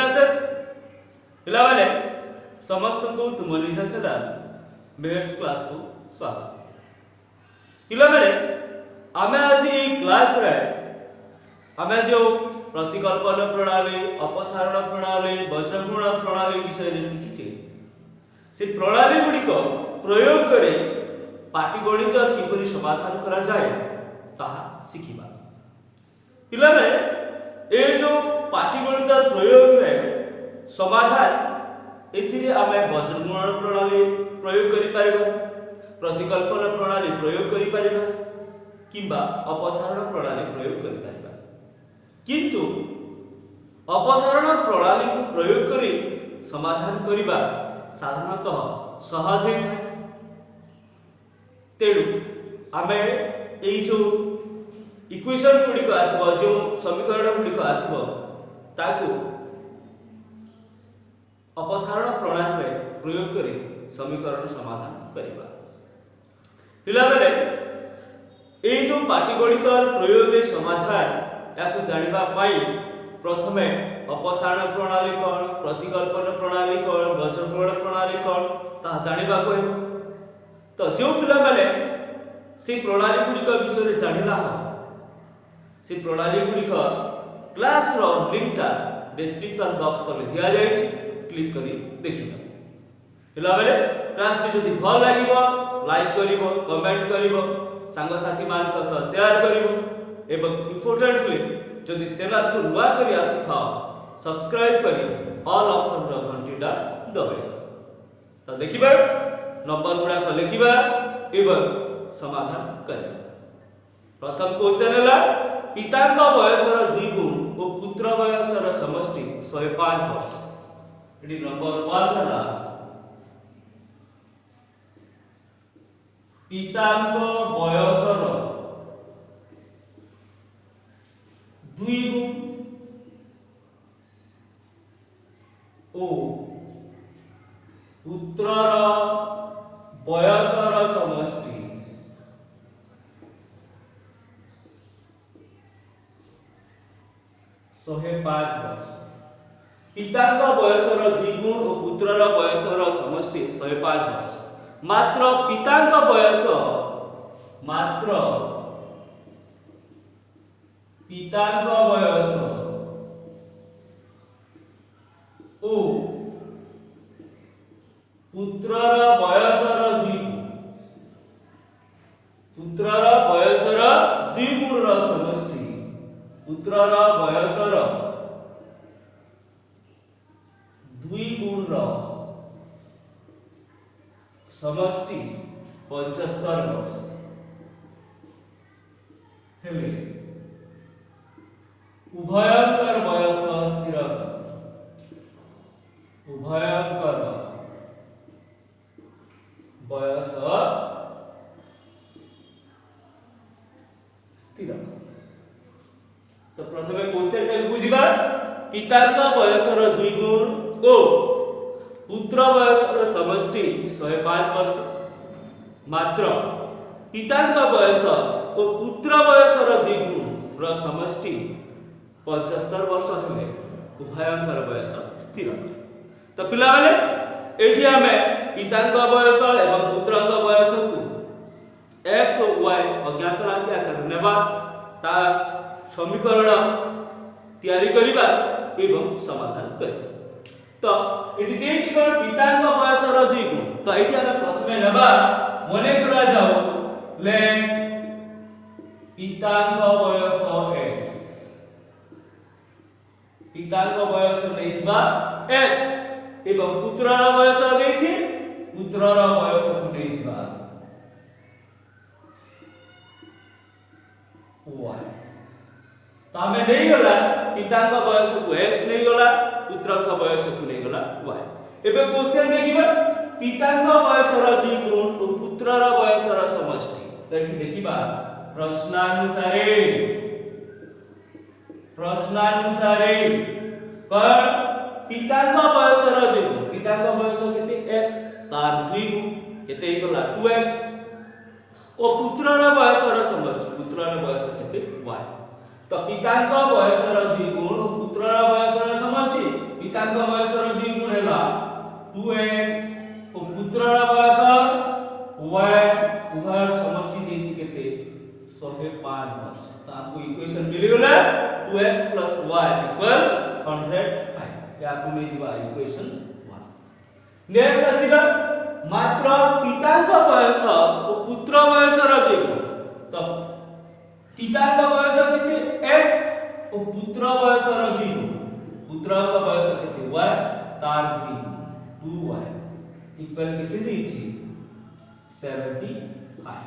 Classes पिला वाले समस्त को तुम निज सेदा मेथड्स क्लास को स्वागत पिला वाले आमे आज ये क्लास रे आमे जो प्रतिकल्पन प्रणाली अपसारण प्रणाली वज्रगुणन प्रणाली विषय रे शिखिछे से प्रणाली गुडी को प्रयोग करे पाटीगणित किपरि समाधान करा जाए ताहा शिखिबा पिला वाले ए जो पाटीगणित प्रयोग रे समाधान एथिरे आमे वज्रगुणन प्रणाली प्रयोग करि पारिबा प्रतिकल्पन प्रणाली प्रयोग करि पारिबा किंबा अपसारण प्रणाली प्रयोग करि पारिबा किंतु अपसारण प्रणाली को प्रयोग करि समाधान करिबा साधारणतः सहज है तेणु आमे एई जो इक्वेशन गुडी को आसबो जो समीकरण गुडी को आसबो ताकू अपसारण प्रणाली रे प्रयोग करि समीकरण समाधान करिबा पिला बेले एई जो पाटीगणित प्रयोग रे समाधान याकू जानिबा पाई प्रथमे अपसारण प्रणाली कोन प्रतिकल्पन प्रणाली कोन वज्रगुणन प्रणाली कोन ता जानिबा को तो जो पिला बेले से प्रणाली गुडी को विषय रे जानिला हो से प्रणाली गुडी को क्लास रो लिंक ता डिस्क्रिप्शन बॉक्स तले दिया जाय छी क्लिक करी देखिबा पिला बेले क्लास टी जदी भल लागिबो लाइक करिवो कमेंट करिवो संग साथी मान को शेयर करिवो एवं इंपोर्टेंटली जदि चैनल को नुआ करी आसी था सब्सक्राइब करी ऑल ऑप्शन रो घंटीटा दबाइ तो देखिबा नंबर गुडा को लिखिबा एवं समाधान करिबा प्रथम क्वेश्चन हला पिताक बयसर 2 गुण और पुत्र बयसर समष्टि 105 वर्ष एडी नंबर 1 हला पिताक बयसर 2 गुण ओ पुत्रर बयसर समष्टि 105 वर्ष पिताक बयसर 2 गुण और पुत्रर बयसर समष्टि 105 वर्ष मात्र पिताक बयस ओ पुत्रर बयसर 2 गुण र समष्टि पुत्रर बयसर 2 गुण र समष्टि 75 वर्ष हेले उभयंकर बयस स्थिर उभयंकर बयस स्थिर तो प्रथमे क्वेश्चन के बुझिबा पिताक बयसर 2 गुण ओ पुत्र बयसर समष्टि 105 वर्ष मात्र पिताक बयस ओ पुत्र बयसर 2 गुण र समष्टि 75 वर्ष हेले उभयंकर बयस स्थिर तो पिला वाले एठी हमें पिताक बयस एवं पुत्रक बयस को x और y अज्ञात राशि आकार नेबा ता समीकरण तैयारी करिबा एवं समाधान करिबा तो एठी देछि कोन पिताक बयसर 2 गुण तो एठी हम प्रथमे नेबा मने करा जाओ ले पिताक बयस x पिताक बयस देइबा x एवं पुत्रर बयस देछि पुत्रर बयस को देइबा y तो हमें नहीं गला पिताक बयस को x नहीं गला पुत्रक बयस को नहीं गला y एबे क्वेश्चन देखिबा पिताक बयसर 2 गुण और पुत्रर बयसर समष्टि देखिबा प्रश्नानुसारे कर पिताक बयसर 2 गुण पिताक बयस केते x तार 2 गुण केते गला 2x और पुत्रर बयसर समष्टि पुत्रर बयस केते y तो पिताक बयसर 2 गुण और पुत्रर बयसर समष्टि पिताଙ୍କ ବୟସର 2 ଗୁଣ ହେଲା 2x ଓ ପୁତ୍ରର ବୟସ y ଉଭୟର ସମଷ୍ଟି ଦେଇଛି କେତେ 105 वर्ष। तो आपको इक्वेशन मिल गला 2x + y = 105 या आपको मिल जीवा इक्वेशन 1। नेक्स्ट आसीबा मात्र पिताଙ୍କ बयस ओ पुत्र बयसर 2 गुण। तो पिताଙ୍କ बयस केते x ओ पुत्र बयसर 2 गुण। पुत्रଙ୍କ बयस केते y तार 2 2y इक्वल केते देछि 75।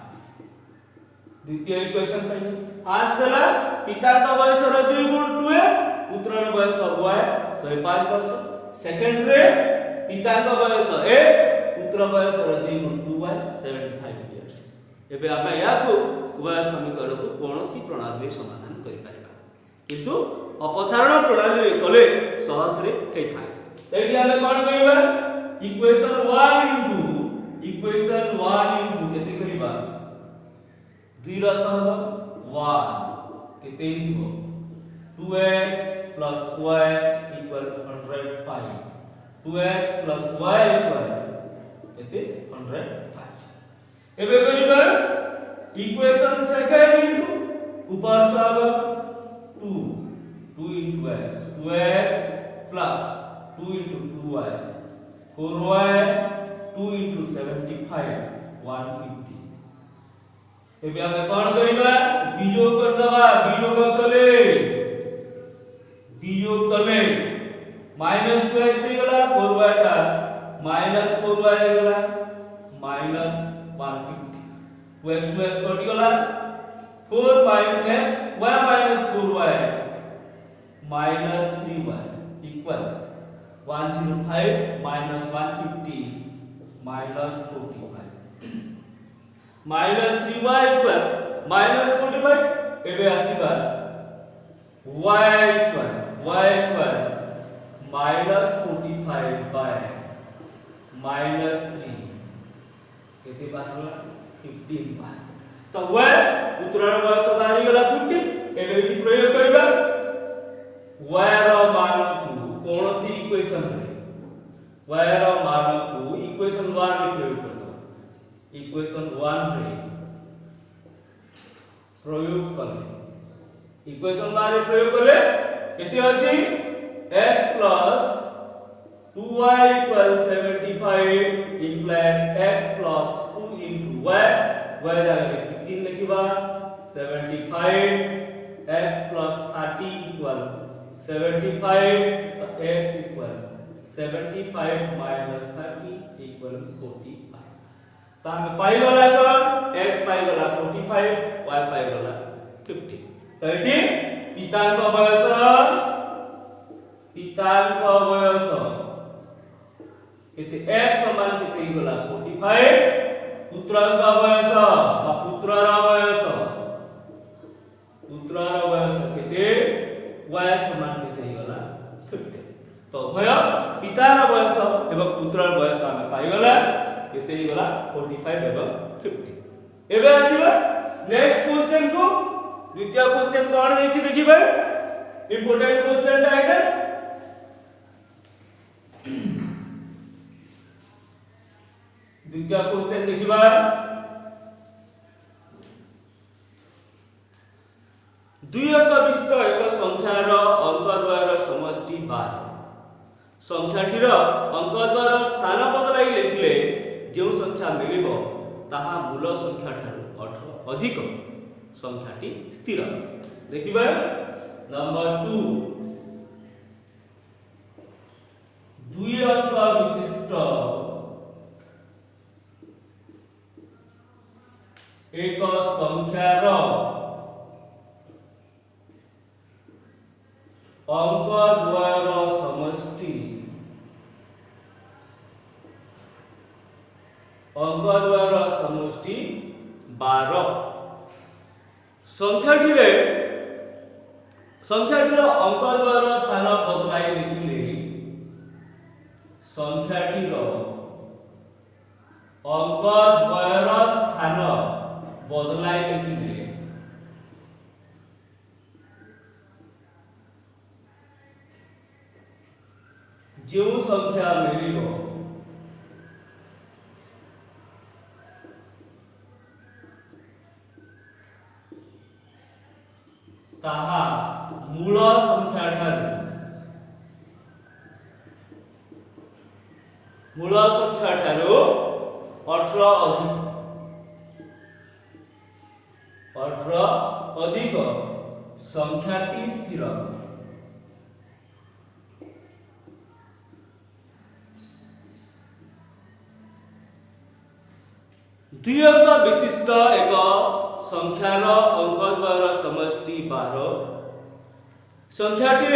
द्वितीय इक्वेशन पाइए फास्ट देला पिताଙ୍କ बयसर 2 गुण 2x पुत्रर बयस y 105 वर्ष। सेकंड रे पिताଙ୍କ बयस x पुत्र बयसर 2 गुण 2y 75 इयर्स। एबे आमे याकू उभय समीकरण को कोनोसी प्रणाली समाधान करि परिबा किंतु अपसारण प्रणाली रे कले सहज रे थै था। एठी आमे कोन करिबा इक्वेशन 1 इनटू केते करिबा 2 र सह 1 केते हिजो 2x + y = 105 2x + y = केते 105। एबे करिबा इक्वेशन सेकंड इनटू ऊपर सह 2 into x 2x plus 2 into 2y 4y 2 into 75 150। एबे हम कोन करिबा वियोग कर दबा वियोग कले -2x हे गला 4y का -4y हे गला -150 2x कटि गला 4 y -4y -3y equal 105 -150 -45 -3y equal -45। एबे आसीबा y इक्वल -45 बाय -3 केते बारला 15 बार। तो y पुत्रर बयस बारी गला 50। एबे इति प्रयोग करबा y रो मान को कोनोसी इक्वेशन रे y रो मान को इक्वेशन 1 रे प्रयोग कर दो। इक्वेशन 1 रे प्रयोग करले इक्वेशन 1 रे प्रयोग करले केते अछि x + 2y = 75 implies x + 2 into y y जगह 15 लिखिबा 75 x + 30 = 75 तो x = 75 - 30 = 45। तो हम पाई गला तो x पाई गला 45 y पाई गला 50। तो एठी पिताଙ୍କ बयस केते x समान केते गला 45 पुत्रଙ୍କ बयस बा पुत्रर बयस केते y समान केते गला 50। तो भय पितार बयस एवं पुत्रर बयस हम पाई गला केते गला 45 एवं 50। एबे आसीबा नेक्स्ट क्वेश्चन को द्वितीय क्वेश्चन कोन देछि देखिबे इंपोर्टेंट क्वेश्चन एटा द्वितीय क्वेश्चन देखिबा दुई अंक विशिष्ट एक संख्यार अंकद्वयर समष्टि 12 संख्याटीर अंकद्वयर स्थान बदलाई लिखिले जो संख्या मिलिबो ताहा मूल संख्या ठारू 18 अधिक संख्याटी स्थिर। देखिबा नंबर 2 दुई अंक विशिष्ट एक संख्यार अंकद्वयर समष्टि 12 संख्याटीर अंकद्वयर स्थान बदलाई लिखिले संख्याटीर अंकद्वयर स्थान बदलाई लिखिले जो संख्या मिलिबो ताहा मूल संख्या ठारू 18 अधिक संख्याटी स्थिर दुई अंक विशिष्ट एक संख्यार अंकद्वयर समष्टि 12 संख्याटीर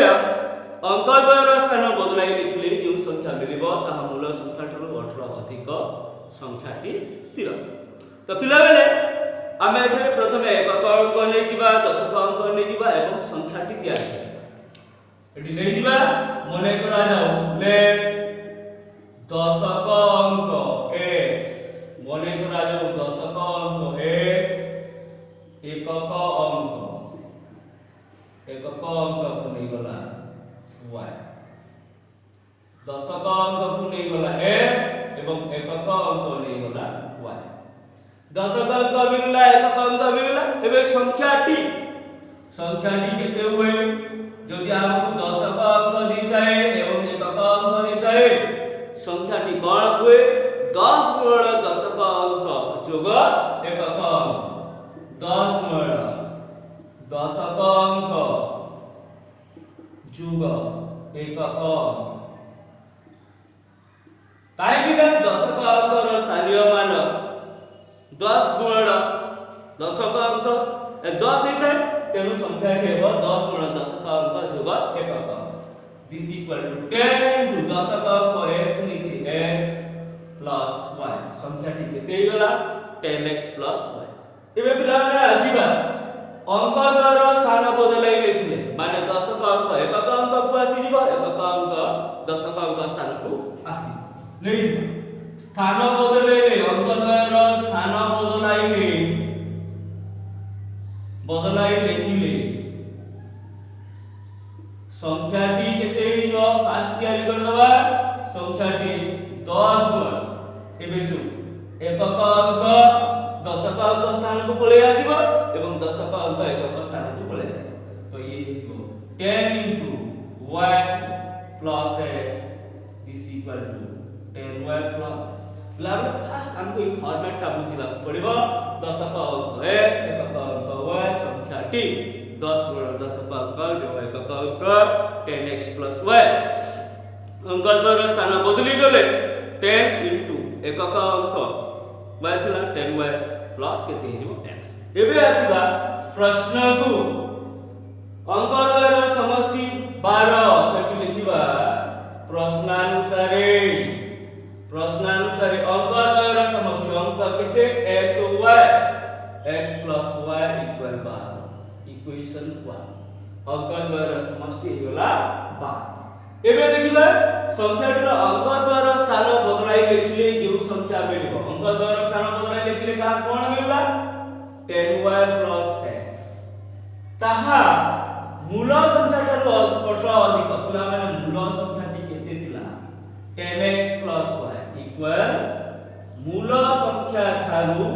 अंकद्वयर स्थान बदलाई लिखिले जो संख्या मिलिबो ताहा मूल संख्या ठारू 18 अधिक संख्याटी स्थिर। तो पिला बेले आमे एठे प्रथमे एकक अंक नै जिबा दशक अंक नै जिबा एवं संख्याटी तैयार करिबा। एठी नै जिबा मने करा जाऊ लेट दशक अंक x मने करा जाऊ दशक अंक x एकक अंक को नै गला y दशक अंक को नै गला x एवं एकक अंक नै गला y दशक अंक मिलला एकक अंक मिलला एबे संख्याटी केते हुए जदि हमकु दशक अंक दिताए एवं एकक अंक दिताए संख्याटी कोन हुए 10 गुणन दशक अंक जोग एकक अंक 10 गुणन दशक अंक जोग एकक अंक काई बिना दशक अंक रो स्थानीय मान 10 गुणन दशक अंक 10 हेतै तेनु संख्या हेबो 10 गुणन दशक अंक जोग एकक अंक दिस इक्वल टू 10 इनटू दशक अंक x नीचे x प्लस y संख्या टी केते गला 10x प्लस y एबे पिला माने आसीबा अंक द्वारा स्थान बदलाई लिखिले माने दशक अंक एकक अंक को आसी जिवो एकक अंक दशक अंक स्थान को आसी नै जिवो स्थान बदलाइले अंक द्वारा स्थान बदलाई लिखिले संख्याटी केते हिबो फास्ट तयारी कर दबा संख्याटी 10 गुण एबे जो एकक अंक दशक अंक स्थान को पळे आसीबो एवं दशक अंक एकक स्थान को पळे आसीबो तो ये हिबो 10 into y plus x this equal to 10y plus x लागे फास्ट हमको ई फॉर्मेट का बुझिबा पड़िबो दशक अंक x एकक अंक y संख्याटी 10 गुणन दशक अंक जो एकक अंक 10x plus y अंक द्वारा स्थान बदली गले 10 into एकक अंक y थिला 10y प्लस केते हिजो x एबे आसीबा प्रश्न को अंक द्वारा समष्टि 12 कथि लिखिबा प्रश्नानुसारे अंक द्वारा समष्टि अंक केते x और y x plus y equal 12 equation 1 अंक द्वारा समष्टि होला 12 एबे देखिबा संख्याटर अंक द्वारा स्थान बदलाई लिखिले जो संख्या मिलिबो अंक द्वारा स्थान बदलाई लिखिले का कोन मिलला 10y plus x ताहा मूल संख्याटर 18 अधिक पुला माने मूल संख्याटी केते थिला 10x plus y इक्वल मूल संख्या ठारू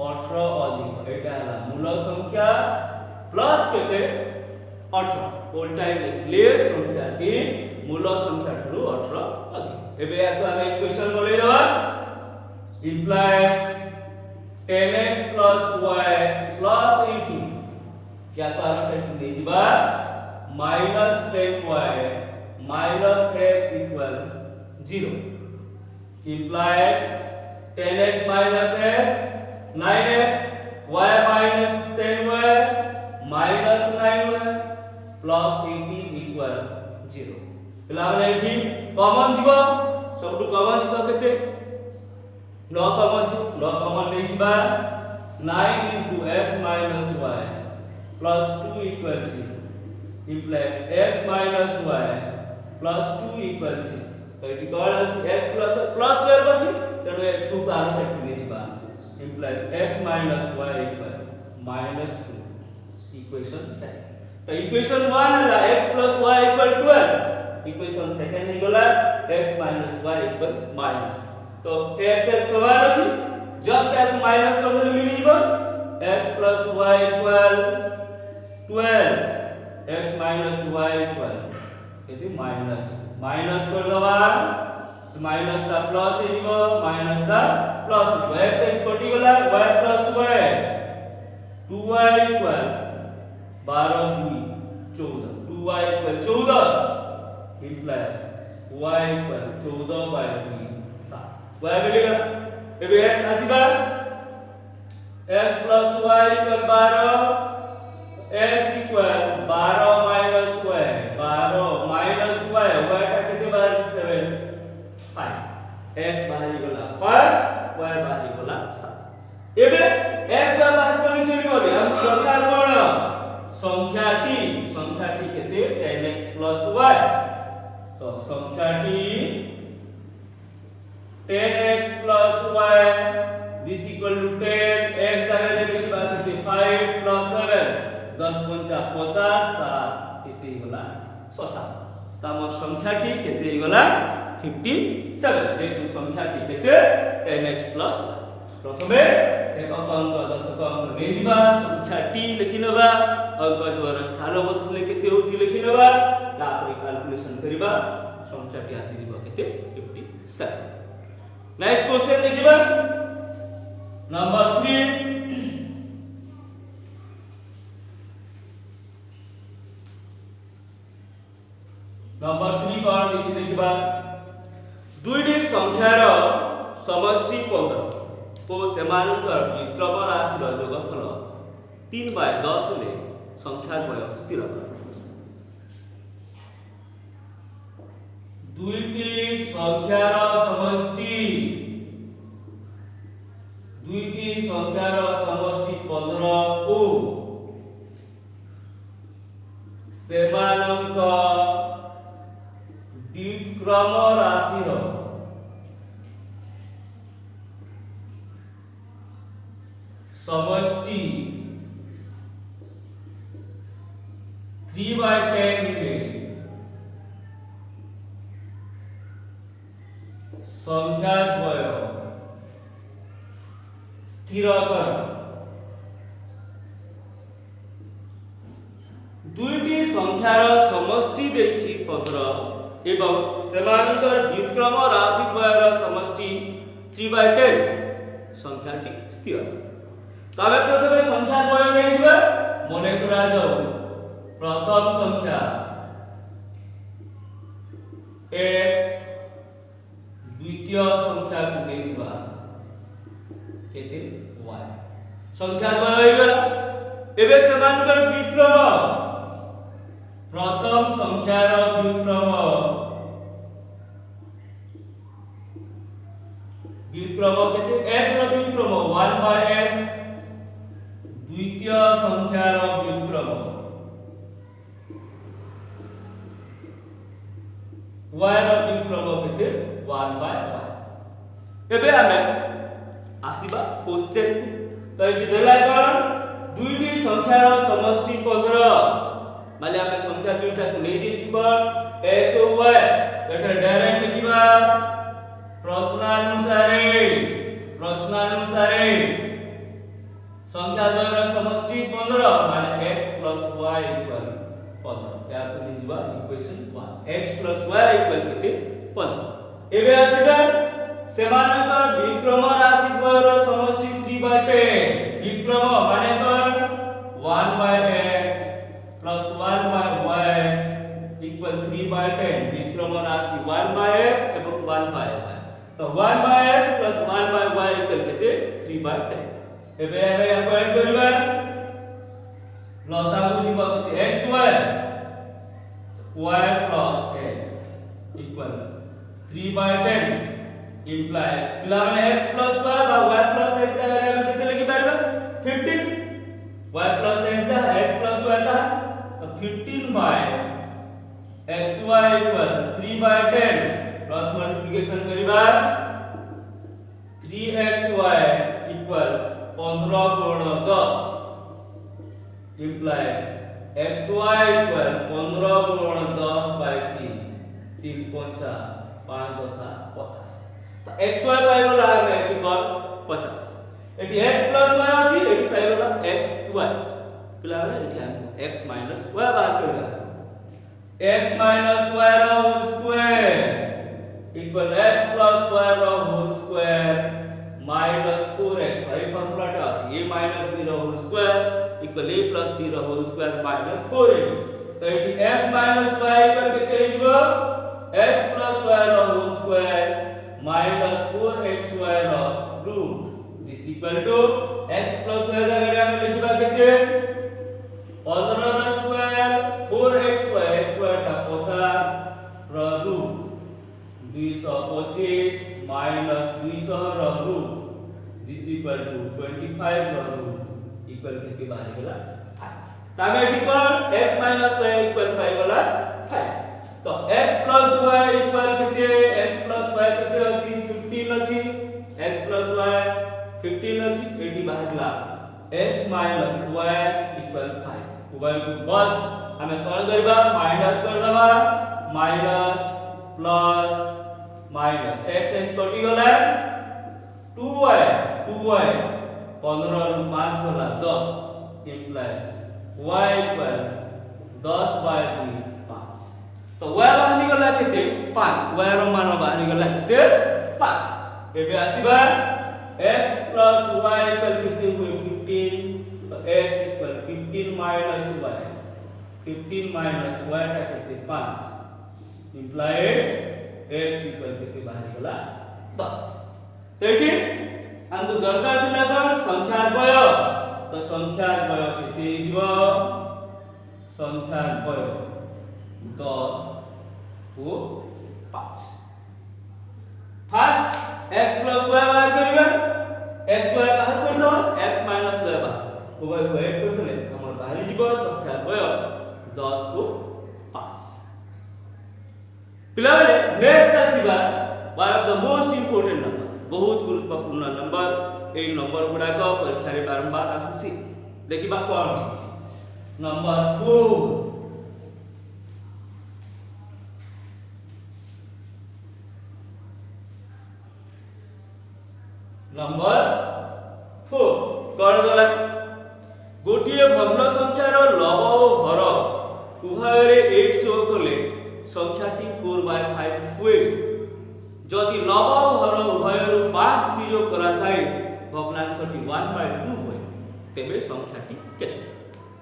18 अधिक एटा हला मूल संख्या प्लस केते 18 ऑल टाइम लिखले संख्याटी मूल संख्या ठारू 18 अधिक एबे याको हम इक्वेशन बोलै दबा implies 10x plus y plus 18 क्या तो आरो सेट दे जिबा -10y minus x equal 0 implies 10x minus x 9x y minus 10y minus 9y plus 18 equal 0 पिला माने एठी कॉमन जीवा सबटु कॉमन जीवा केते न कॉमन नै जीवा 9 into x minus y plus 2 equal 0 implies x minus y plus 2 equal 0 तो इट इक्वल्स x plus 12 अछि तने 2 का आरो सेट नै जीवा implies x minus y equal minus 2 equation 7 तो इक्वेशन 1 हला x plus y equal 12 equation second ही गला x - y इक्वल माइनस तो x x समान अछि जस्ट या माइनस कर देले मिल जीवो x + y equal 12 x - y equal केते माइनस कर दबा माइनस टा प्लस हे जीवो माइनस टा प्लस x x कटि गला y + y 2y equal 12 2 14 2y equal 14 implies y equal 14/2 7 y मिलेगा एबे x आसीबा x + y equal 12 x equal 12 minus y 12 minus y y का कितने बार 7 5 x बाहर गला 5 y बाहर गला 7 एबे x बाहर कमी चली गले हम दरकार कोन संख्याटी केते 10x + y तो संख्याटी 10x + y this equal to 10 x जगह लिखि बात है 5 + 7 10 5 50 7 केते गला 57 तम संख्याटी केते गला 57 जेतु संख्याटी केते 10x + y प्रथमे एक अंक 10 अंक नै जिबा संख्याटी लिखिनबा अंक द्वारा स्थान बदलले केते होची लिखिनबा तापर कैलकुलेशन करिबा संख्याटी आसी जिबा केते 57 नेक्स्ट क्वेश्चन देखिबा नंबर 3 कोन लिखि देखिबा दुईटी संख्यार समष्टि 15 ओ सेमानकर विक्रम राशि जोगफल 3/10 ले संख्या द्वय स्थिर कर दुईटी संख्यार समष्टि 15 को सेमानक विक्रम राशि समष्टि 3/10 मिले संख्या द्वय स्थिर कर दुईटी संख्यार समष्टि देछि 15 एवं सेमानंतर व्युत्क्रम राशि द्वयर समष्टि 3/10 संख्याटी स्थिर तबे प्रथमे संख्या द्वय नै जिबा मने करा जाऊ प्रथम संख्या x द्वितीय संख्या को नै जिबा केते y संख्या द्वय होई गेला एबे समानकर व्युत्क्रम प्रथम संख्यार व्युत्क्रम केते x रो व्युत्क्रम 1/x द्वितीय संख्यार व्युत्क्रम y रो व्युत्क्रम केते 1/y एबे हमे आसीबा क्वेश्चन तो एठी देला कोन दुईटी संख्यार समष्टि 15 माले हमें संख्या दुईटा को नै जे छिबा x और y एटा डायरेक्ट लिखिबा प्रश्नानुसारे संख्या द्वयर समष्टि 15 माने x + y इक्वल 15 या तो लिखिबा इक्वेशन 1 x + y इक्वल केते 15 एबे आसीबा सेमानक व्युत्क्रम राशि द्वयर समष्टि 3/10 व्युत्क्रम माने कोन 1/x + 1/y इक्वल 3/10 व्युत्क्रम राशि 1/x एवं 1/y तो 1/x + 1/y इक्वल केते 3/10 एबे हमें याको ऐड करबा लसागु दिबा केते xy y + x equal 3/10 implies पिला माने x + y बा y + x जगह में केते लिखि पारबा 15 y + x जा x + y था तो 15/xy इक्वल 3/10 क्रॉस मल्टीप्लिकेशन करिबा 3xy इक्वल 15 गुण 10 implies xy इक्वल 15 गुण 10/3 3 पंचा 5 10 50 तो x y पाई गला हमें एठी कोन 50 एठी x प्लस y अछि एठी पाई गला x y पिला बेले एठी हम x माइनस y बाहर करबा x माइनस y रो whole square equal x plus y रो whole square minus 4x y formula टा अछि a माइनस b रो whole square equal a plus b रो होल स्क्वायर माइनस 4a तो एठी x माइनस y इक्वल केते हिजबो x प्लस y रो होल स्क्वायर माइनस 4xy रो root this equal to x plus y जगह हम लिखबा केते 15 रो स्क्वायर 4xy xy टा 50 रो रूट 225 माइनस 200 रो रूट दिस इक्वल टू 25 रो रूट इक्वल केते बाहर गेला 5 तामे एठी कोन x माइनस y इक्वल 5 गला 5 तो x प्लस y इक्वल केते x प्लस y केते अछि 15 अछि x प्लस y 15 अछि एठी बाहरला x माइनस y इक्वल 5 उभय को बस हमें कोन करबा माइनस कर दबा minus plus minus x x कटि गला 2y 15 ରୁ 5 गला 10 इम्प्लाइज y इक्वल 10/2 5 तो y बाहरी गला केते 5 y रो मान बाहरी गला केते 5 एबे आसीबा x प्लस y इक्वल केते हुए 15 तो x equal 15 minus y 15 minus y टा केते 5 इम्प्लाइज x इक्वल केते बाहरी गला 10 तो एठी हमको दरकार थिला कोन संख्या द्वय तो संख्या द्वय केते हिजबो संख्या द्वय 10 को 5 फर्स्ट x प्लस y बाहर करिबा x y बाहर कर दो x माइनस y बाहर उभय को ऐड कर देले हमर बाहरी जीव संख्या द्वय 10 को 5 पिला बेले नेक्स्ट आसीबा one of the most important number बहुत गुरुत्वपूर्ण नंबर ए नंबर गुडा को परीक्षा रे बारंबार आसुची देखिबा कोन अछि नंबर 4 नंबर 4 कोन दला गोटिए भग्न संख्यार लव और हर उभय रे 1 जोग कले संख्याटी 4/5 हुए जदि लव और हर उभय रो 5 वियोग करा जाय भग्नांशटी 1/2 हुए तेबे संख्याटी केते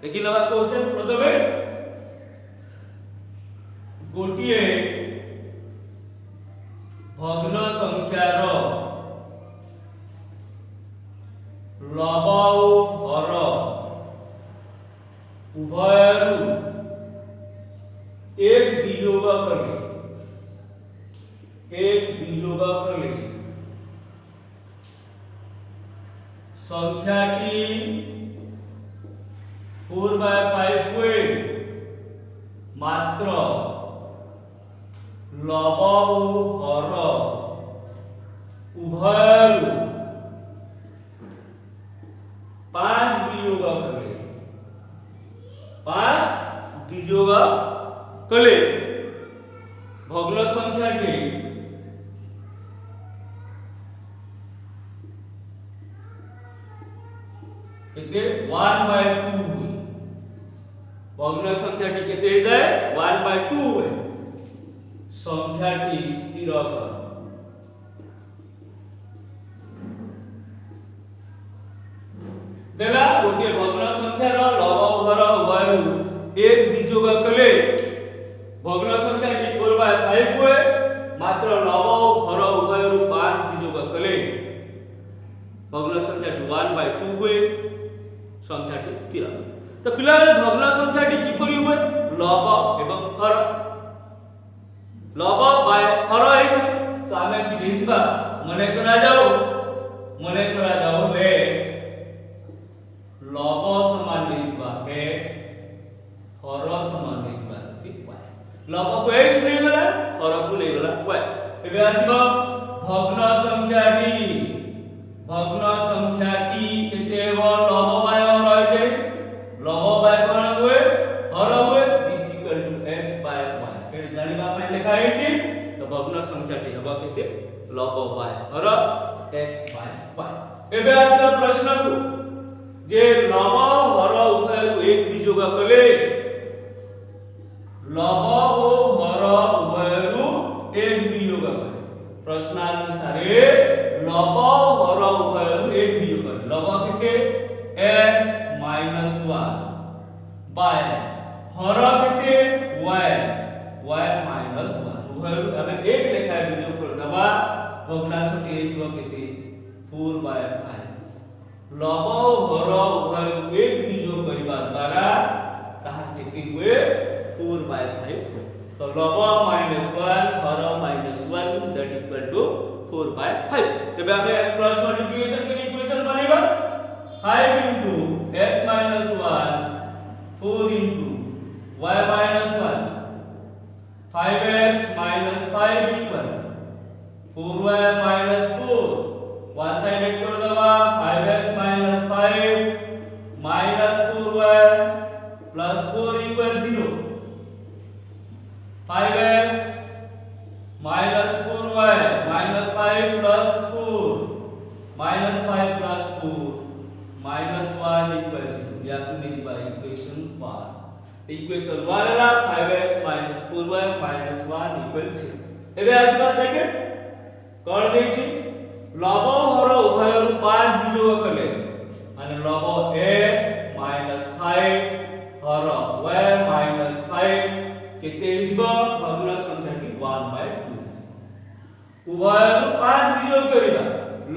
देखि लबा क्वेश्चन प्रथमे गोटिए भग्न संख्यार लव और हर उभय रो 1 वियोग कले संख्याटी 4/5 हुए मात्र लव और हर उभय 5 वियोग कले 5 वियोग कले भग्न संख्याटी केते 1/2 हुई भग्न संख्याटी केते जाय 1/2 हुए संख्याटी स्थिर कर देला गोटे भग्न संख्यार लव और हर उभय 1 वियोग कले भग्न संख्याटी 4/5 हुए मात्र लव और हर उभय 5 वियोग कले भग्न संख्याटी 1/2 हुए संख्याटी स्थिर तो पिला बेले भग्न संख्याटी किपरि हुए लव एवं हर लव बाय हर है तो हमें कि लिखबा मने करा जाओ लेट लव समान लिखबा x हर समान लिखबा y लव को x ले गला हर को ले गला y एबे आसीबो भग्न संख्याटी केते हो लव बाय हर है लव बाय कोन हुए हर हुए is equal to x by y ए जानिबा पय लिखा है छी भग्न संख्याटी हेबो केते लब y her x by y। एबे आसला प्रश्न को जे लब हर उभयरु एक वियोग कले लब ओ हर उभयरु एक वियोग कले प्रश्नानुसार लब हर उभयरु एक वियोग कले लब केते x minus 1 by हर केते y y minus 1 उभयरु हमें एक लेखा वियोग कर दबा भग्नांशटी हेजिबो केते 4 by 5 लब हर उभयरु एक वियोग करिबा द्वारा ताहा केते हुए 4 by 5 हुए तो लब minus 1 her minus 1 that equal to 4 by 5। तबे आमे क्रॉस मल्टीप्लिकेशन के इक्वेशन बनेगा 5 into x minus 1 4 into y minus 1 5x minus 5 equal 4y minus 4 one side add कर दबा 5x minus 5 minus 4y plus 4 equal 0 5x minus 4y minus 5 plus 4 minus 5 plus 4 minus 1 equal 0 या कुने दिबा equation 1 equation 1 ला 5x minus 4y minus 1 equal 0। एबे आसीबा second कोन देछि लब हर उभयरु 5 वियोग कले माने लब x minus 5 हर y minus 5 केते हिजबो भग्न संख्याटी 1 by 2 उभयरु 5 वियोग करिबा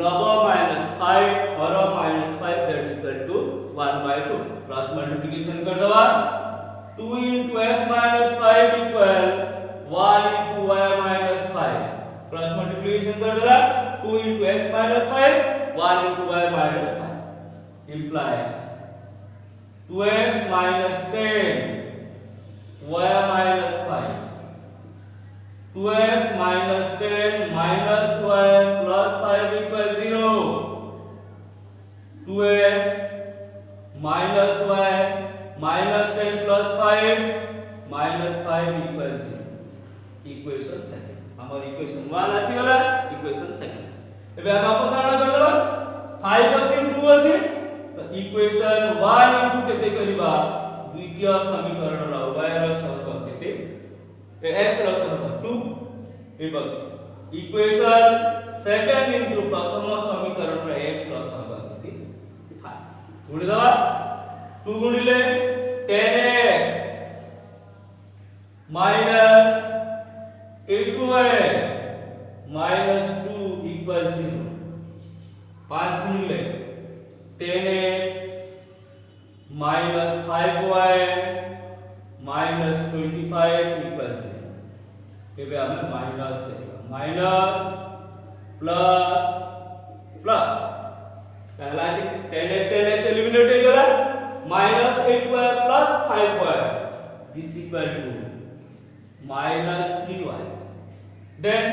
लब minus 5 her minus 5 that equal to 1 by 2 cross multiplication कर दबा 2 into x minus 5 equal 1 into y minus 5 cross multiplication कर दला 2 into x minus 5 1 into y minus 5 implies 2x minus 10 y minus 5 2x minus 10 minus y plus 5 equal 0 2x minus y minus 10 plus 5 minus 5 equal 0 equation second हमर equation 1 आसी गला equation second आसी एबे हम अपसारण कर देबा 5 अछि 2 अछि तो इक्वेशन 1 इनटू केते करिबा द्वितीय समीकरण रा उभयर सहग केते x रा सहग 2 एबे इक्वेशन सेकंड इनटू प्रथम समीकरण रा x रा सहग केते 5 गुणी दबा 2 गुणिले 10x minus 8y minus 2 equal 0 5 गुणिले 10x minus 5y minus 25 equal 0 एबे हमें माइनस करेगा माइनस प्लस प्लस पहला कि 10x एलिमिनेट हो गया minus 8y plus 5y this equal to minus 3y then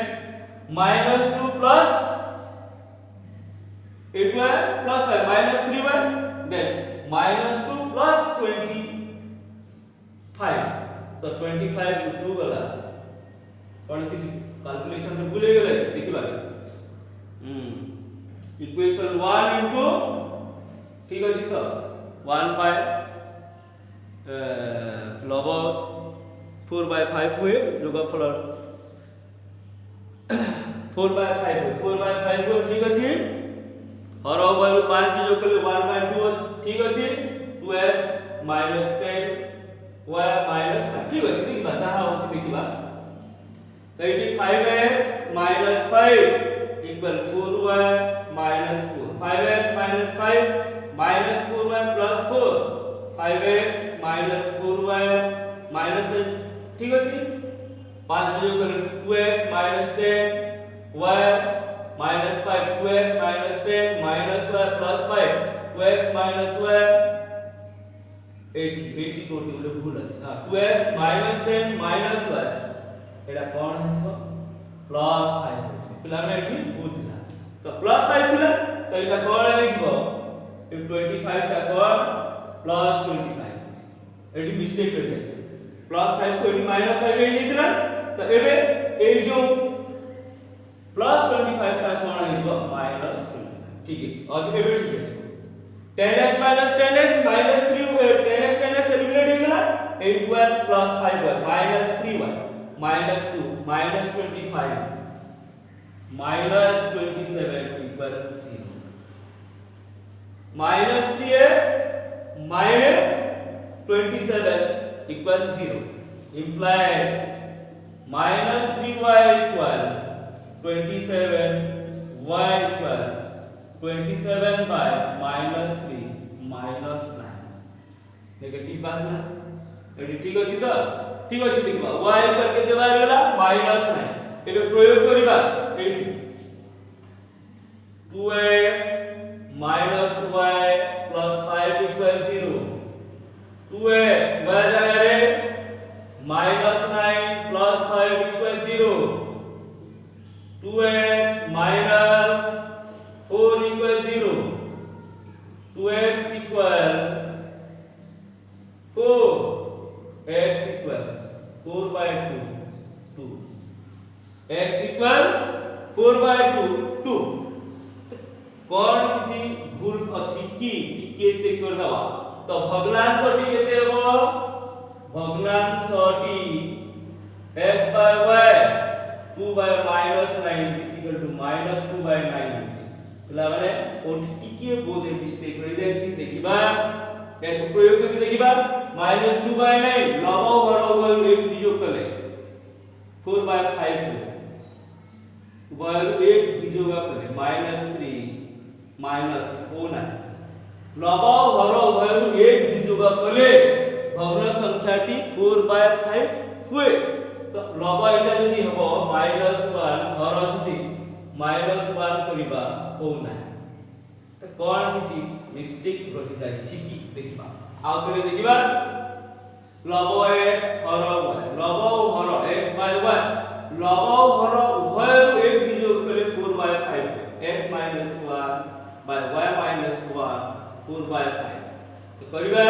minus 2 plus 8y plus 5 minus 3y then minus 2 plus 25 तो 25 को 2 गला कोन किसी कैलकुलेशन में भूले गेले देखिबा इक्वेशन 1 इनटू ठीक अछि तो 1 by लबस 4 by 5 हुए जोगफल 4 by 5 हुए 4 by 5 हुए ठीक अछि हर उभय 5 की जोग करले 1 by 2 ठीक अछि 2x minus 10 y minus 5 ठीक अछि देखिबा जहां होछि देखिबा तो it 5x minus 5 equal 4y minus 4 5x minus 5 minus 4y plus 4 5x minus 4y minus 10 ठीक अछि 5 को जोग करले 2x minus 10 y minus 5 2x minus 10 minus y plus 5 2x minus y 80 को बोले भूल अछि हां 2x minus 10 minus y एटा कोन हछो प्लस 5 हछो पिला में एठी भूल थिला तो प्लस 5 थिला तो एटा कोन हछो 25 टा कोन प्लस 25 एठी मिस्टेक कर जाय प्लस 5 को एठी माइनस 5 हे जेतिला तो एबे ए जो ठीक है अब एबे ठीक है 10x minus 10x minus 3 10x 10x eliminate हो गला 8y plus 5y minus 3y minus 2 minus 25 minus 27 equal 0 minus 3x minus 27 equal 0 implies minus 3y equal 27 y equal 27 by minus 3 minus 9 negative बाजू ना एडी ठीक अछि तो ठीक अछि देखबा y इक्वल केते बार गेला minus 9 एबे प्रयोग करिबा एठी 2x minus y plus 5 equal 0 2x y जगह रे minus 9 plus 5 equal 0 2x minus 4 equal 0 2x equal 4 x equal 4 by 2 2 x equal 4 by 2 2 कोन किछि भूल अछि की टिके चेक कर दवा तो भग्नांशटी केते हो भग्नांशटी x by y 2 by minus 9 is equal to minus 2 by 9 पिला माने ओटी टिके बोधे मिस्टेक रहि जाय छी देखिबा एक प्रयोग करके देखिबा minus 2 by 9 लबो हरो एक वियोग कले 4 by 5 वर्ग एक वियोग कले minus 3 minus 4 9 लबो हरो वर्ग एक वियोग कले भग्न संख्याटी 4 by 5 हुए तो लबो एटा जदी हबो minus 1 हरो जदी minus 1 करिबा हो ना तो कोन किछि मिस्टेक रहि जाय छी की देखिबा आउ करे देखिबा लबो x हरो y लबो हरो x by y लबो हरो उभय एक वियोग करे 4 by 5 x minus 1 by y minus 1 4 by 5 तो करिबा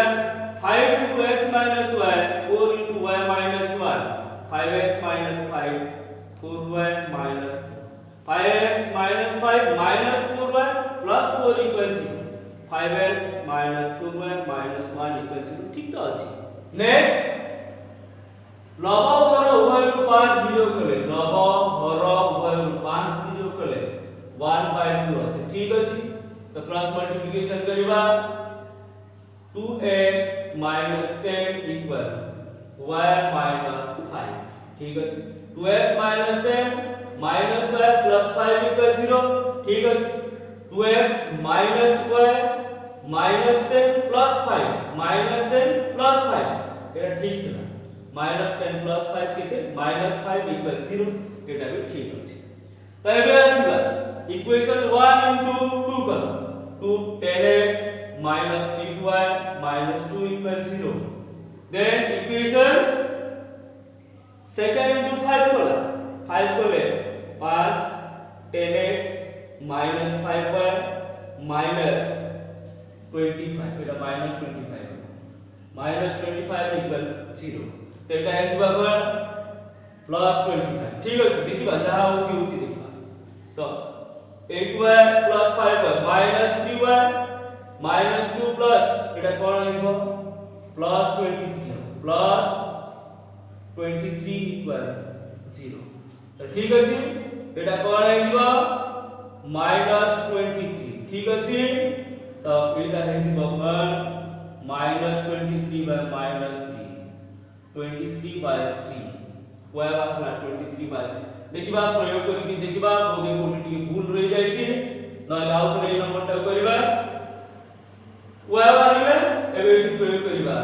5 into x minus y 4 into y minus 1 5x minus 5 4y minus 5x minus 5 minus 4y plus 4 equals 0 5x minus 4y minus 1 equals 0 ठीक तो अछि नेक्स्ट लबो हरो उभय 5 वियोग कले लबो हरो उभय 5 वियोग कले 1 by 2 अछि ठीक अछि तो क्रॉस मल्टीप्लिकेशन करिबा 2x minus 10 equal y minus 5 ठीक अछि 2x minus 10 minus y plus 5 equal 0 ठीक अछि 2x minus y minus 10 plus 5 minus 10 plus 5 एटा ठीक था minus 10 plus 5 केते minus 5 equal 0 एटा भी ठीक अछि त एबे आसीबा इक्वेशन 1 into 2 कर 2 10x minus 8y minus 2 equal 0 then equation second into 5 Cola 5 कोले 5 10x minus 5y minus 25 एटा minus 25 minus 25 equal 0 तो एटा आसीबा कोन plus 25 ठीक अछि देखिबा जहा होछि देखिबा तो 8y plus 5y minus 3y minus 2 plus एटा कोन आइबो plus 23 plus 23 equal 0 तो ठीक अछि एटा कोन आइबो minus 23 ठीक अछि तो एटा आइबो कोन minus 23 by minus 3 23 by 3 y Bakhla 23 by 3 देखिबा प्रयोग करिकि देखिबा बोधे कोटी भूल रहि जाय छी न आउ करे नंबरटा करिबा y बारिले एबे एठी प्रयोग करिबा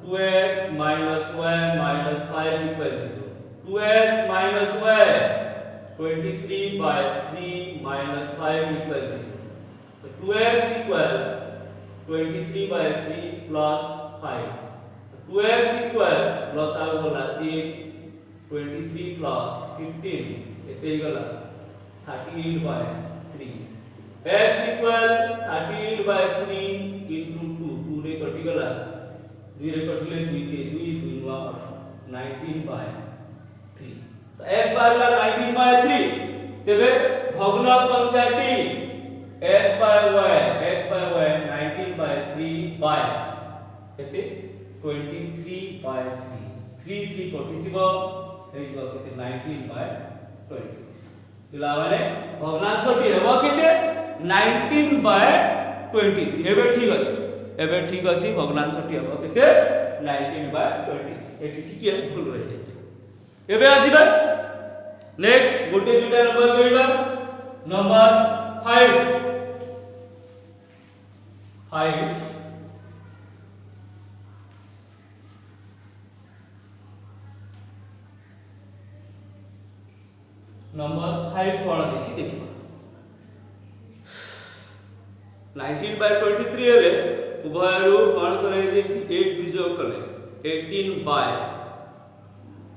2x minus y minus 5 equal 0 2x minus y 23 by 3 minus 5 equal 0 so 2x equal 23 by 3 plus 5 2x equal plus आउ होला 8 23 plus 15 एते गला 38 by 3 x equal 38 by 3 into 2 2 रे कटि गला 2 रे कटले 2 के 2 2 नुआ 19 by 3 तो x बारला 19 by 3 तेबे भग्न संख्याटी x by y 19 by 3 by केते 23 by 3 3 3 कटिଯିबो हेजिबो केते 19 by 20 पिला माने भग्नांशटी हेबो केते 19 by 23 एबे ठीक अछि भग्नांशटी हेबो केते 19 by 20 एटी टिके भूल रहि छै एबे आसीबा नेक्स्ट गोटे दुटा नंबर करिबा नंबर 5 नंबर 5 कोन देछि देखिबा 19 by 23 हेले उभयरु कोन करे जेछि 8 विजोग कले 18 by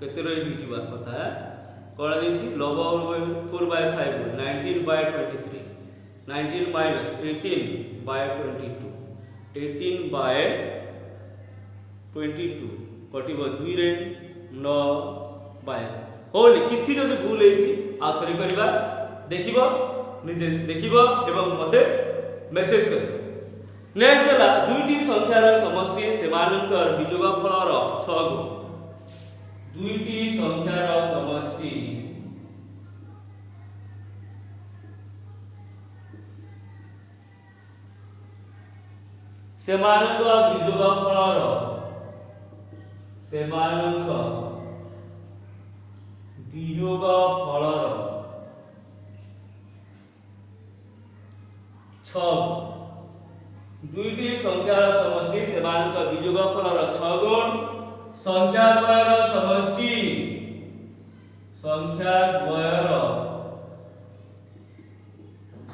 केते रहि जिबा कथा है कोन देछि लव और 4 by 5 19 by 23 19 minus 18 by 22 18 by 22 कटिबो 2 रे 9 by होली किछि जदि भूल हेछि आ थरे करबा देखिबो निजे देखिबो एवं मते मेसेज करिबो नेक्स्ट हला दुईटी संख्यार समष्टि सेमानकर बीजोगफलर 6 गुण दुईटी संख्यार समष्टि सेमानकर बीजोगफलर बीजोगफलर 6 दुईटी संख्यार समष्टि सेमानकर बीजोगफलर 6 गुण संख्याद्वयर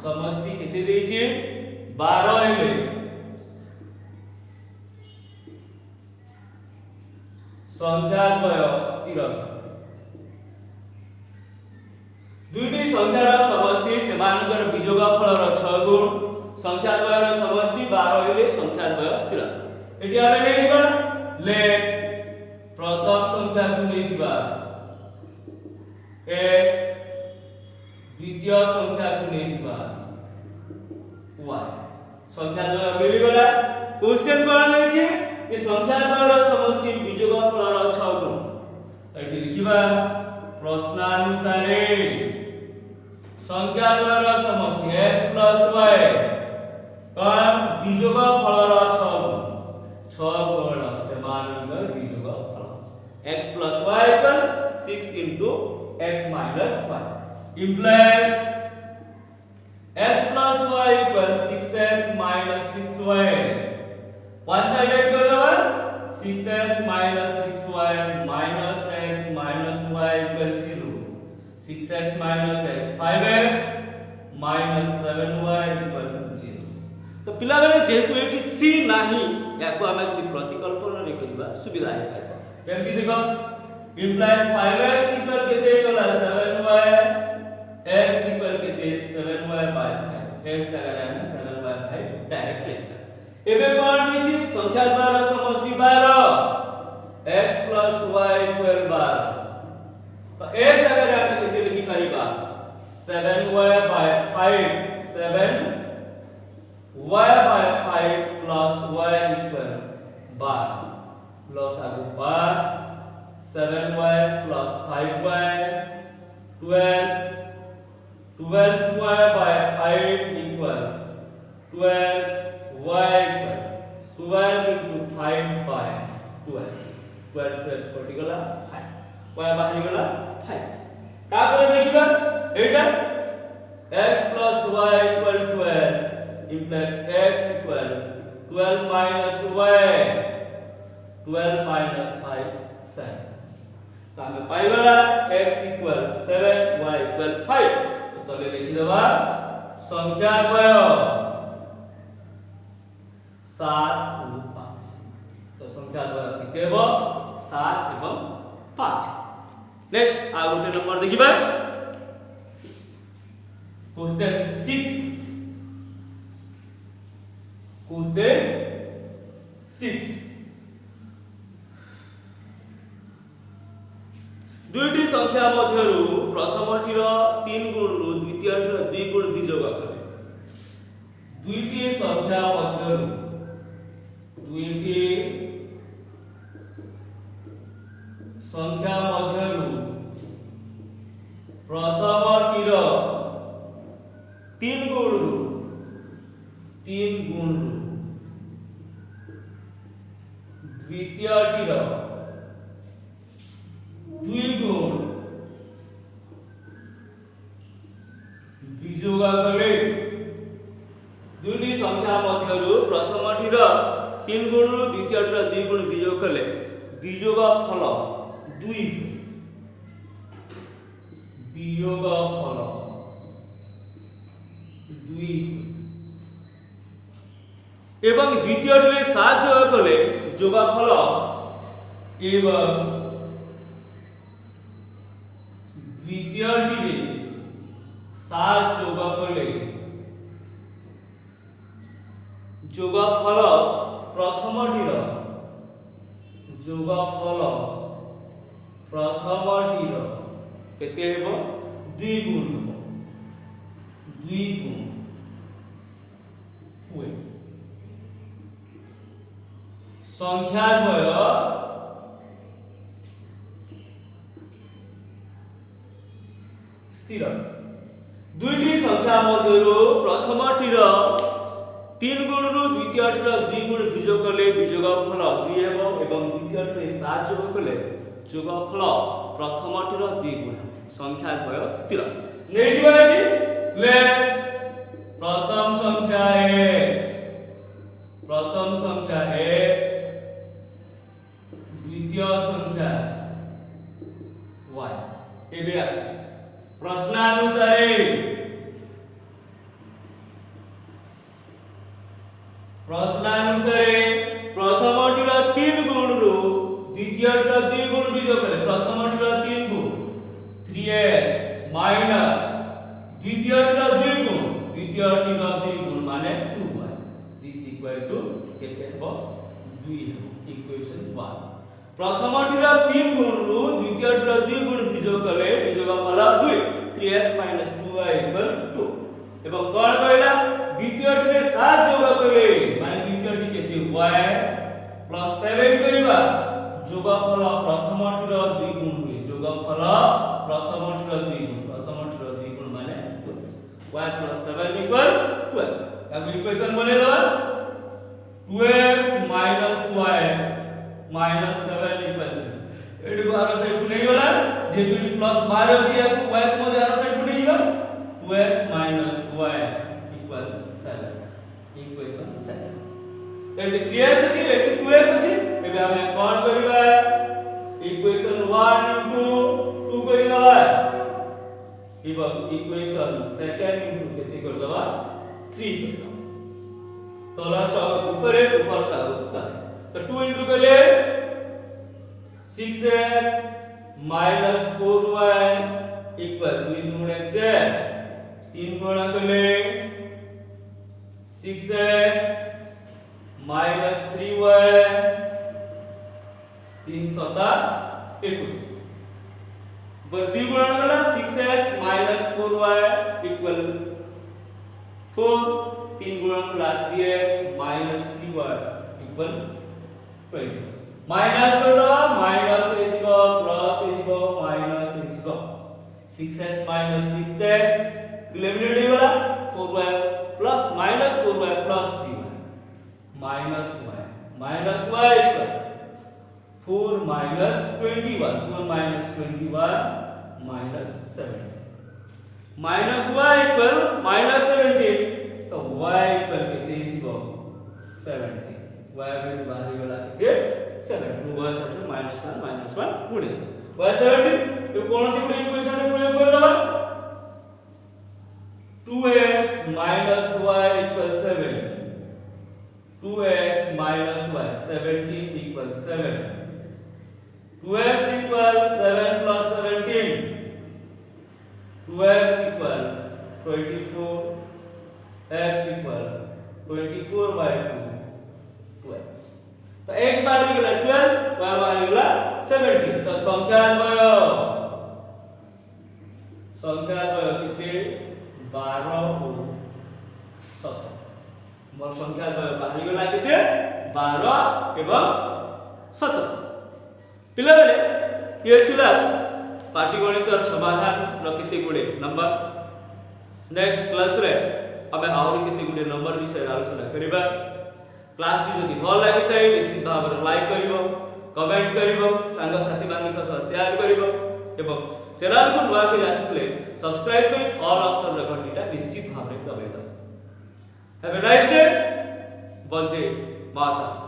समष्टि केते देछि 12 हेले संख्याद्वय स्थिर दुईटी संख्यार समष्टि सेमानकर बीजोगफलर 6 गुण संख्याद्वयर समष्टि 12 हेले संख्याद्वय स्थिर एटी आमे नै जिबा ले प्रथम संख्या को नै जिबा x द्वितीय संख्या को नै जिबा y संख्याद्वय मिलि गला क्वेश्चन कोन दैछि ए संख्याद्वयर समष्टि बीजोगफलर 6 गुण एटी लिखिबा प्रश्नानुसारे संख्याद्वयर समष्टि x + y कोन बीजोगफलर 6 गुण सेमानकर बीजोगफल x + y = 6 into x minus y implies x plus y equals 6x minus 6y one sided करबा 6x minus 6y minus x minus y equals 0 6x minus x 5x minus 7y equals 0 तो पिला माने जेतु eighty c नाही याको हम जदि प्रतिकल्पना रे करबा सुविधा हे पाबा केमति देखो implies 5x equal केते गला 7y x equal केते 7y by 5 x अगर हम 7y by 5 डायरेक्ट लिखा एबे कोन दिछि संख्याद्वयर समष्टि 12 x + y equal 12 तो x अगर हम केते लिखि परिबा 7y by 5 7y by 5 plus y equal 12 plus आगु 5 7y plus 5y 12y by 5 equal 12y equal 12 into 5 by 12 12 40 गला 5 y बाहरी गला 5 तापर देखिबा एटा x plus y equal 12 implies x equal 12 minus y 12 minus 5 7 तो हमें पाइबला x equal 7 y equal 5 तो तले लिखि देबा संख्याद्वय 7 और 5 तो संख्याद्वय केते हेबो 7 एवं 5 नेक्स्ट आ गोटे नंबर देखिबा क्वेश्चन 6 दुईटी संख्या मध्यरु प्रथमटीर 3 गुण रु द्वितीयटीर 2 गुण विजोग करे दुईटी संख्या मध्यरु दुईटी संख्या मध्यरु प्रथमटीर 3 गुण द्वितीयटीर 2 गुण विजोगा कले दुईटी संख्या मध्यरु प्रथमटीर 3 गुण द्वितीयटीर 2 गुण विजोग कले विजोगा फल 2 वियोग फल 2 एवं द्वितीयटीरे 7 जोग कले जोगफल एवं द्वितीयटीरे 7 जोग कले जोगफल प्रथमटीर केते हेबो 2 गुण हुए संख्या द्वय स्थिर दुईटी संख्या मध्यरु प्रथमटीर 3 गुण द्वितीयटीर 2 गुण विजोग कले विजोगफल 2 हेबो एवं द्वितीयटीरे 7 जोग कले जोगफल प्रथमटीर 2 गुण संख्या द्वय स्थिर नै जिबा एटी ले प्रथम संख्या x द्वितीय संख्या y एबे आसे प्रश्नानुसारे प्रथमटीर 3 गुण द्वितीयटीर 2 गुण विजोग कले प्रथमटीर 3 गुण 3x माइनस द्वितीयटीर 2 गुण द्वितीयटीर 2 गुण माने 2y दिस इक्वल टू केते हेबो 2 हेबो इक्वेशन 1 प्रथमटीर 3 गुण द्वितीयटीर 2 गुण विजोग कले विजोगफल 2 3x 2y 2 एवं कोन कहला द्वितीयटीरे 7 जोग कले माने द्वितीयटी केते y प्लस 7 करबा जोगफल प्रथमटीर 2 गुण हुए जोगफल प्रथमटीर 2 गुण माने 2x y plus 7 equal 2x अब इक्वेशन बने दवा 2x y माइनस 7 इक्वल एडु आरो साइड को नहीं होला जे दुटी प्लस 12 अछि या y को मधे आरो साइड को नहीं बा 2x y equal 7 equation 7 AD 3x अछि एडी 2x अछि एबे हम कोन करबा इक्वेशन 1 into 2 करि दवा एवं इक्वेशन सेकंड into केते कर दवा 3 कर दवा तला सब ऊपर सब उतार तो 2 into कले 6x minus 4y इक्वल 2 गुणे 4 3 गुणा कले 6x minus 3y 3 सता 21 बर 2 गुणा कला 6x minus 4y इक्वल 4 3 गुणा कला 3x minus 3y equal 20 minus कर दवा माइनस इजको प्लस इजको माइनस इजको 6x minus 6x एलिमिनेट हो गला 4y plus minus 4y plus 3y minus y equal 4 minus 21 4 minus 21 minus 17 minus y equal minus 17 तो y इक्वल कितने इजको 17 y वैल्यू बाहर गला के 7 y 7 -1 गुणे y 7 तो कौन सी पूरी इक्वेशन में प्रयोग कर दवा 2x minus y equal 7 2x minus y 17 equal 7 2x equal 7 plus 17 2x equal 24 x equal 24 by 2 12 तो x बाहर गला 12 y बाहर गला 17 तो संख्या द्वय कितने 12 और 17 मोर संख्या बाहरी गला केते 12 एवं 17 पिला बेले ये थिला पाटीगणितर समाधान रो केते गुडे नंबर नेक्स्ट क्लास रे हमें आउरी केते गुडे नंबर विषय आलोचना करिबा क्लास टी जदि भल लागि थाए निश्चित भाव लाइक करिवो कमेंट करिवो संग साथी मानक सह शेयर करिवो एवं चैनल को नुआ के आसिले सब्सक्राइब करी ऑल ऑप्शन रे घंटीटा निश्चित भाव रे दबाइ दो have a nice day Vande Mataram.